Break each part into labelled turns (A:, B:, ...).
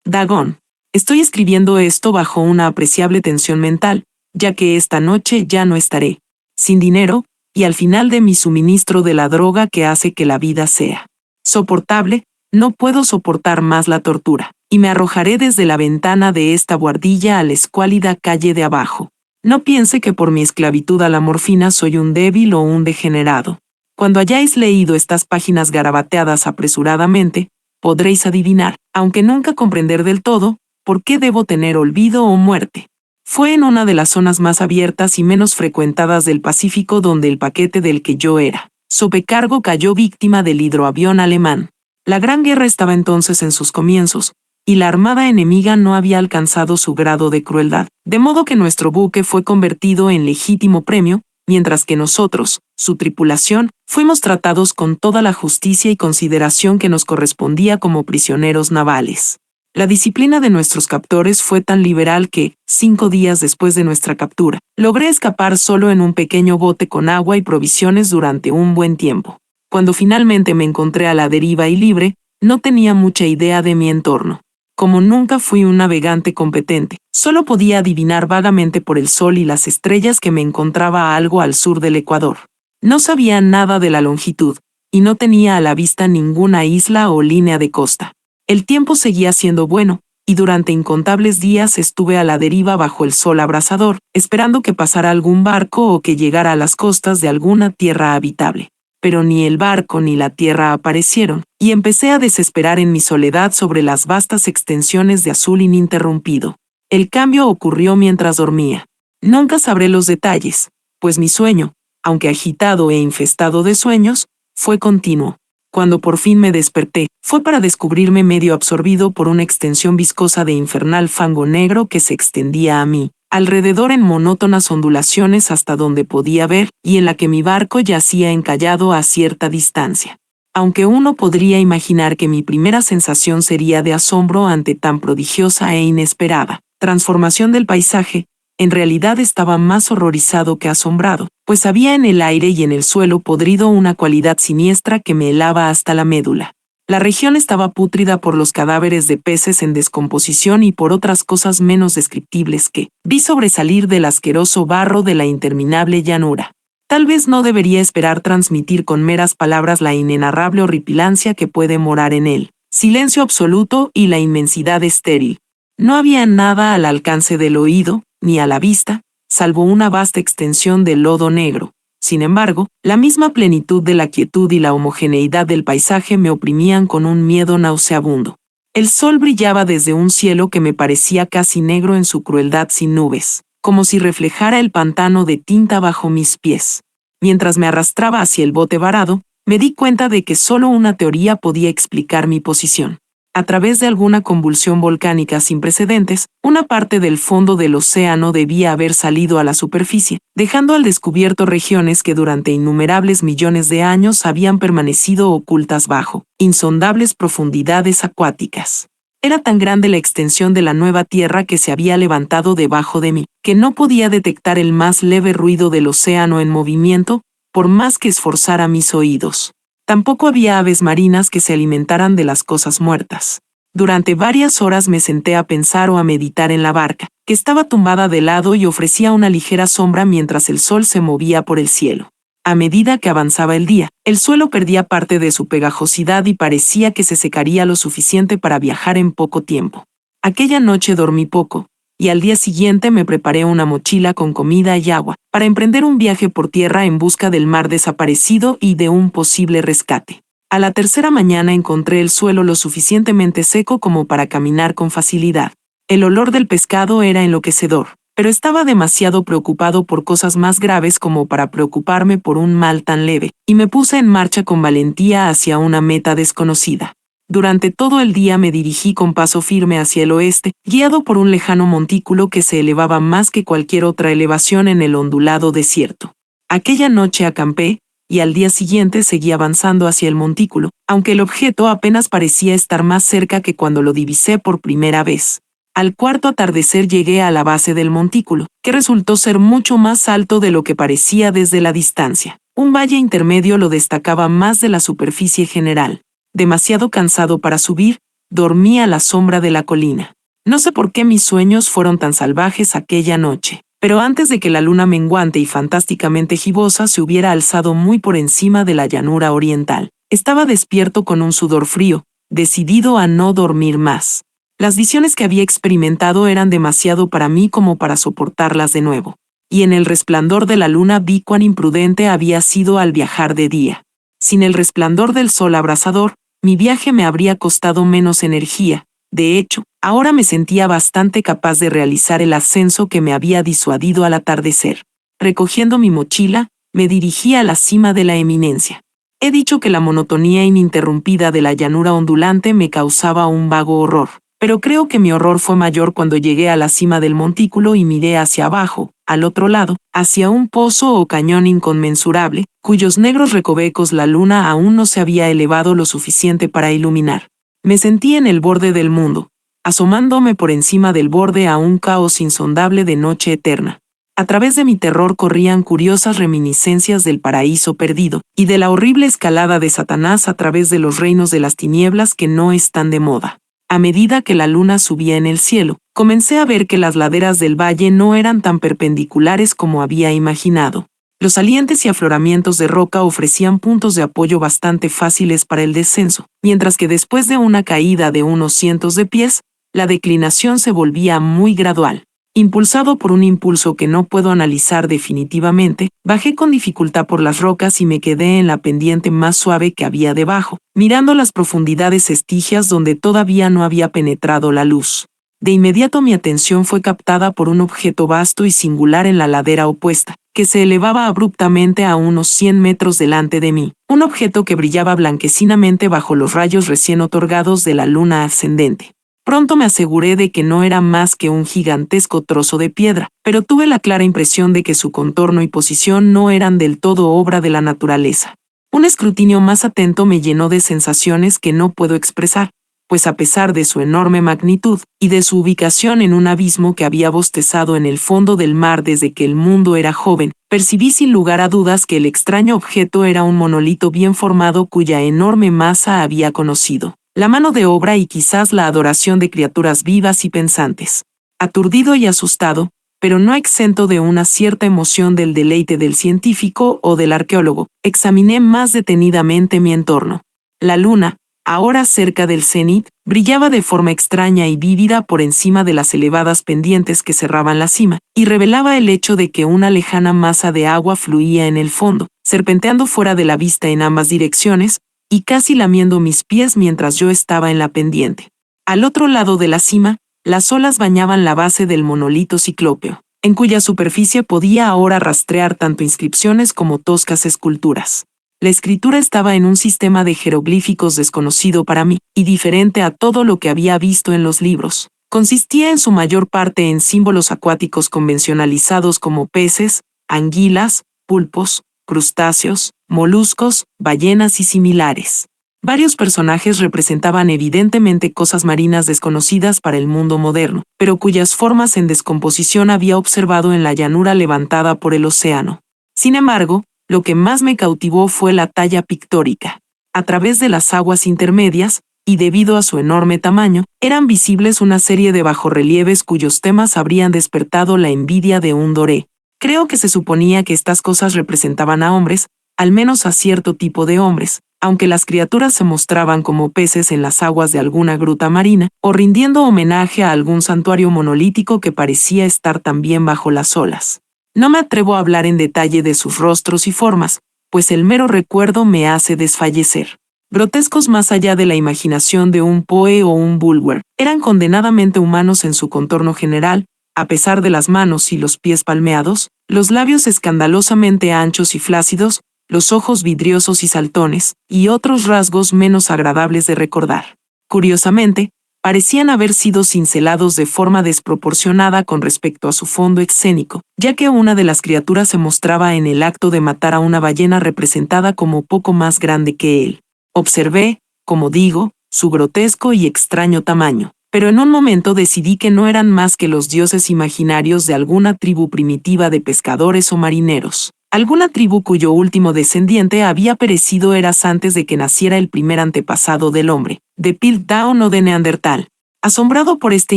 A: Dagón. Estoy escribiendo esto bajo una apreciable tensión mental, ya que esta noche ya no estaré sin dinero, y al final de mi suministro de la droga que hace que la vida sea soportable, no puedo soportar más la tortura, y me arrojaré desde la ventana de esta buhardilla a la escuálida calle de abajo. No piense que por mi esclavitud a la morfina soy un débil o un degenerado. Cuando hayáis leído estas páginas garabateadas apresuradamente, podréis adivinar, aunque nunca comprender del todo, por qué debo tener olvido o muerte. Fue en una de las zonas más abiertas y menos frecuentadas del Pacífico donde el paquete del que yo era sobrecargo cayó víctima del hidroavión alemán. La Gran Guerra estaba entonces en sus comienzos, y la armada enemiga no había alcanzado su grado de crueldad, de modo que nuestro buque fue convertido en legítimo premio, mientras que nosotros, su tripulación, fuimos tratados con toda la justicia y consideración que nos correspondía como prisioneros navales. La disciplina de nuestros captores fue tan liberal que, 5 días después de nuestra captura, logré escapar solo en un pequeño bote con agua y provisiones durante un buen tiempo. Cuando finalmente me encontré a la deriva y libre, no tenía mucha idea de mi entorno. Como nunca fui un navegante competente, solo podía adivinar vagamente por el sol y las estrellas que me encontraba algo al sur del Ecuador. No sabía nada de la longitud, y no tenía a la vista ninguna isla o línea de costa. El tiempo seguía siendo bueno, y durante incontables días estuve a la deriva bajo el sol abrasador, esperando que pasara algún barco o que llegara a las costas de alguna tierra habitable. Pero ni el barco ni la tierra aparecieron, y empecé a desesperar en mi soledad sobre las vastas extensiones de azul ininterrumpido. El cambio ocurrió mientras dormía. Nunca sabré los detalles, pues mi sueño, aunque agitado e infestado de sueños, fue continuo. Cuando por fin me desperté, fue para descubrirme medio absorbido por una extensión viscosa de infernal fango negro que se extendía a mí, alrededor en monótonas ondulaciones hasta donde podía ver, y en la que mi barco yacía encallado a cierta distancia. Aunque uno podría imaginar que mi primera sensación sería de asombro ante tan prodigiosa e inesperada transformación del paisaje, en realidad estaba más horrorizado que asombrado, pues había en el aire y en el suelo podrido una cualidad siniestra que me helaba hasta la médula. La región estaba pútrida por los cadáveres de peces en descomposición y por otras cosas menos descriptibles que vi sobresalir del asqueroso barro de la interminable llanura. Tal vez no debería esperar transmitir con meras palabras la inenarrable horripilancia que puede morar en él, silencio absoluto y la inmensidad estéril. No había nada al alcance del oído, ni a la vista, salvo una vasta extensión de lodo negro. Sin embargo, la misma plenitud de la quietud y la homogeneidad del paisaje me oprimían con un miedo nauseabundo. El sol brillaba desde un cielo que me parecía casi negro en su crueldad sin nubes, como si reflejara el pantano de tinta bajo mis pies. Mientras me arrastraba hacia el bote varado, me di cuenta de que solo una teoría podía explicar mi posición. A través de alguna convulsión volcánica sin precedentes, una parte del fondo del océano debía haber salido a la superficie, dejando al descubierto regiones que durante innumerables millones de años habían permanecido ocultas bajo insondables profundidades acuáticas. Era tan grande la extensión de la nueva tierra que se había levantado debajo de mí, que no podía detectar el más leve ruido del océano en movimiento, por más que esforzara mis oídos. Tampoco había aves marinas que se alimentaran de las cosas muertas. Durante varias horas me senté a pensar o a meditar en la barca, que estaba tumbada de lado y ofrecía una ligera sombra mientras el sol se movía por el cielo. A medida que avanzaba el día, el suelo perdía parte de su pegajosidad y parecía que se secaría lo suficiente para viajar en poco tiempo. Aquella noche dormí poco, y al día siguiente me preparé una mochila con comida y agua, para emprender un viaje por tierra en busca del mar desaparecido y de un posible rescate. A la tercera mañana encontré el suelo lo suficientemente seco como para caminar con facilidad. El olor del pescado era enloquecedor, pero estaba demasiado preocupado por cosas más graves como para preocuparme por un mal tan leve, y me puse en marcha con valentía hacia una meta desconocida. Durante todo el día me dirigí con paso firme hacia el oeste, guiado por un lejano montículo que se elevaba más que cualquier otra elevación en el ondulado desierto. Aquella noche acampé, y al día siguiente seguí avanzando hacia el montículo, aunque el objeto apenas parecía estar más cerca que cuando lo divisé por primera vez. Al cuarto atardecer llegué a la base del montículo, que resultó ser mucho más alto de lo que parecía desde la distancia. Un valle intermedio lo destacaba más de la superficie general. Demasiado cansado para subir, dormí a la sombra de la colina. No sé por qué mis sueños fueron tan salvajes aquella noche, pero antes de que la luna menguante y fantásticamente gibosa se hubiera alzado muy por encima de la llanura oriental, estaba despierto con un sudor frío, decidido a no dormir más. Las visiones que había experimentado eran demasiado para mí como para soportarlas de nuevo, y en el resplandor de la luna vi cuán imprudente había sido al viajar de día. Sin el resplandor del sol abrasador, mi viaje me habría costado menos energía. De hecho, ahora me sentía bastante capaz de realizar el ascenso que me había disuadido al atardecer. Recogiendo mi mochila, me dirigí a la cima de la eminencia. He dicho que la monotonía ininterrumpida de la llanura ondulante me causaba un vago horror, pero creo que mi horror fue mayor cuando llegué a la cima del montículo y miré hacia abajo, al otro lado, hacia un pozo o cañón inconmensurable, cuyos negros recovecos la luna aún no se había elevado lo suficiente para iluminar. Me sentí en el borde del mundo, asomándome por encima del borde a un caos insondable de noche eterna. A través de mi terror corrían curiosas reminiscencias del paraíso perdido y de la horrible escalada de Satanás a través de los reinos de las tinieblas que no están de moda. A medida que la luna subía en el cielo, comencé a ver que las laderas del valle no eran tan perpendiculares como había imaginado. Los salientes y afloramientos de roca ofrecían puntos de apoyo bastante fáciles para el descenso, mientras que después de una caída de unos cientos de pies, la declinación se volvía muy gradual. Impulsado por un impulso que no puedo analizar definitivamente, bajé con dificultad por las rocas y me quedé en la pendiente más suave que había debajo, mirando las profundidades estigias donde todavía no había penetrado la luz. De inmediato mi atención fue captada por un objeto vasto y singular en la ladera opuesta, que se elevaba abruptamente a unos 100 metros delante de mí, un objeto que brillaba blanquecinamente bajo los rayos recién otorgados de la luna ascendente. Pronto me aseguré de que no era más que un gigantesco trozo de piedra, pero tuve la clara impresión de que su contorno y posición no eran del todo obra de la naturaleza. Un escrutinio más atento me llenó de sensaciones que no puedo expresar, pues a pesar de su enorme magnitud y de su ubicación en un abismo que había bostezado en el fondo del mar desde que el mundo era joven, percibí sin lugar a dudas que el extraño objeto era un monolito bien formado cuya enorme masa había conocido la mano de obra y quizás la adoración de criaturas vivas y pensantes. Aturdido y asustado, pero no exento de una cierta emoción del deleite del científico o del arqueólogo, examiné más detenidamente mi entorno. La luna, ahora cerca del cenit, brillaba de forma extraña y vívida por encima de las elevadas pendientes que cerraban la cima, y revelaba el hecho de que una lejana masa de agua fluía en el fondo, serpenteando fuera de la vista en ambas direcciones, y casi lamiendo mis pies mientras yo estaba en la pendiente. Al otro lado de la cima, las olas bañaban la base del monolito ciclópeo, en cuya superficie podía ahora rastrear tanto inscripciones como toscas esculturas. La escritura estaba en un sistema de jeroglíficos desconocido para mí, y diferente a todo lo que había visto en los libros. Consistía en su mayor parte en símbolos acuáticos convencionalizados como peces, anguilas, pulpos, crustáceos, moluscos, ballenas y similares. Varios personajes representaban evidentemente cosas marinas desconocidas para el mundo moderno, pero cuyas formas en descomposición había observado en la llanura levantada por el océano. Sin embargo, lo que más me cautivó fue la talla pictórica. A través de las aguas intermedias, y debido a su enorme tamaño, eran visibles una serie de bajorrelieves cuyos temas habrían despertado la envidia de un doré. Creo que se suponía que estas cosas representaban a hombres, al menos a cierto tipo de hombres, aunque las criaturas se mostraban como peces en las aguas de alguna gruta marina, o rindiendo homenaje a algún santuario monolítico que parecía estar también bajo las olas. No me atrevo a hablar en detalle de sus rostros y formas, pues el mero recuerdo me hace desfallecer. Grotescos más allá de la imaginación de un Poe o un Bulwer, eran condenadamente humanos en su contorno general, a pesar de las manos y los pies palmeados, los labios escandalosamente anchos y flácidos, los ojos vidriosos y saltones, y otros rasgos menos agradables de recordar. Curiosamente, parecían haber sido cincelados de forma desproporcionada con respecto a su fondo escénico, ya que una de las criaturas se mostraba en el acto de matar a una ballena representada como poco más grande que él. Observé, como digo, su grotesco y extraño tamaño, pero en un momento decidí que no eran más que los dioses imaginarios de alguna tribu primitiva de pescadores o marineros. Alguna tribu cuyo último descendiente había perecido eras antes de que naciera el primer antepasado del hombre, de Piltdown o de Neandertal. Asombrado por este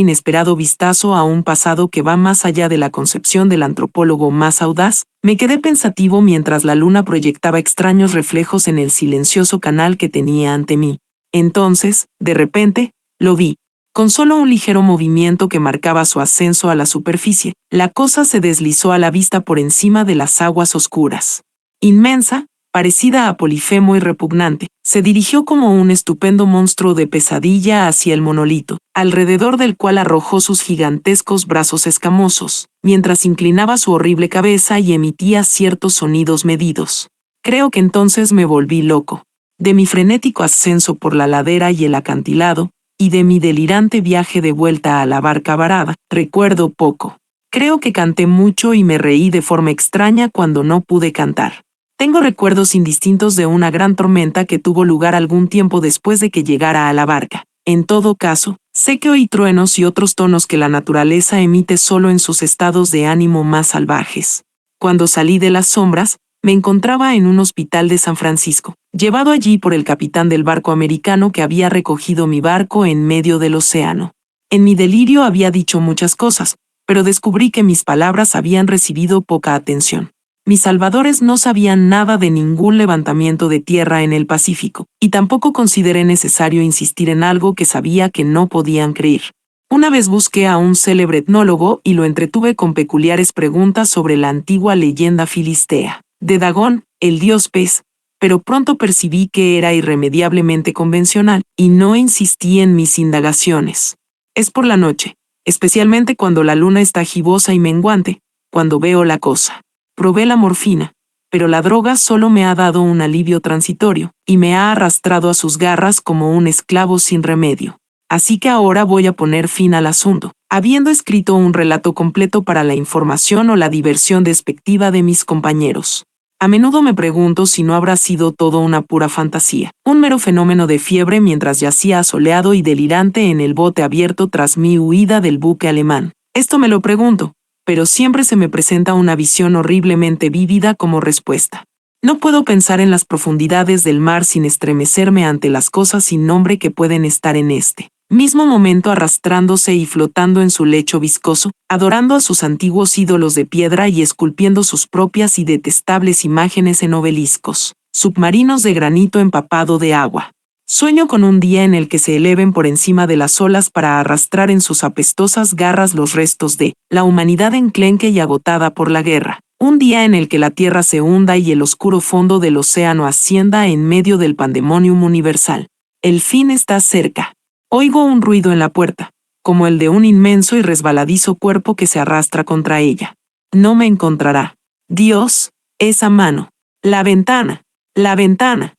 A: inesperado vistazo a un pasado que va más allá de la concepción del antropólogo más audaz, me quedé pensativo mientras la luna proyectaba extraños reflejos en el silencioso canal que tenía ante mí. Entonces, de repente, lo vi. Con solo un ligero movimiento que marcaba su ascenso a la superficie, la cosa se deslizó a la vista por encima de las aguas oscuras. Inmensa, parecida a Polifemo y repugnante, se dirigió como un estupendo monstruo de pesadilla hacia el monolito, alrededor del cual arrojó sus gigantescos brazos escamosos, mientras inclinaba su horrible cabeza y emitía ciertos sonidos medidos. Creo que entonces me volví loco. De mi frenético ascenso por la ladera y el acantilado, y de mi delirante viaje de vuelta a la barca varada, recuerdo poco. Creo que canté mucho y me reí de forma extraña cuando no pude cantar. Tengo recuerdos indistintos de una gran tormenta que tuvo lugar algún tiempo después de que llegara a la barca. En todo caso, sé que oí truenos y otros tonos que la naturaleza emite solo en sus estados de ánimo más salvajes. Cuando salí de las sombras, me encontraba en un hospital de San Francisco, llevado allí por el capitán del barco americano que había recogido mi barco en medio del océano. En mi delirio había dicho muchas cosas, pero descubrí que mis palabras habían recibido poca atención. Mis salvadores no sabían nada de ningún levantamiento de tierra en el Pacífico, y tampoco consideré necesario insistir en algo que sabía que no podían creer. Una vez busqué a un célebre etnólogo y lo entretuve con peculiares preguntas sobre la antigua leyenda filistea de Dagón, el dios pez, pero pronto percibí que era irremediablemente convencional y no insistí en mis indagaciones. Es por la noche, especialmente cuando la luna está gibosa y menguante, cuando veo la cosa. Probé la morfina, pero la droga solo me ha dado un alivio transitorio y me ha arrastrado a sus garras como un esclavo sin remedio. Así que ahora voy a poner fin al asunto, habiendo escrito un relato completo para la información o la diversión despectiva de mis compañeros. A menudo me pregunto si no habrá sido todo una pura fantasía, un mero fenómeno de fiebre mientras yacía asoleado y delirante en el bote abierto tras mi huida del buque alemán. Esto me lo pregunto, pero siempre se me presenta una visión horriblemente vívida como respuesta. No puedo pensar en las profundidades del mar sin estremecerme ante las cosas sin nombre que pueden estar en este mismo momento arrastrándose y flotando en su lecho viscoso, adorando a sus antiguos ídolos de piedra y esculpiendo sus propias y detestables imágenes en obeliscos, submarinos de granito empapado de agua. Sueño con un día en el que se eleven por encima de las olas para arrastrar en sus apestosas garras los restos de la humanidad enclenque y agotada por la guerra. Un día en el que la tierra se hunda y el oscuro fondo del océano ascienda en medio del pandemonium universal. El fin está cerca. Oigo un ruido en la puerta, como el de un inmenso y resbaladizo cuerpo que se arrastra contra ella. No me encontrará. Dios, esa mano. La ventana. La ventana.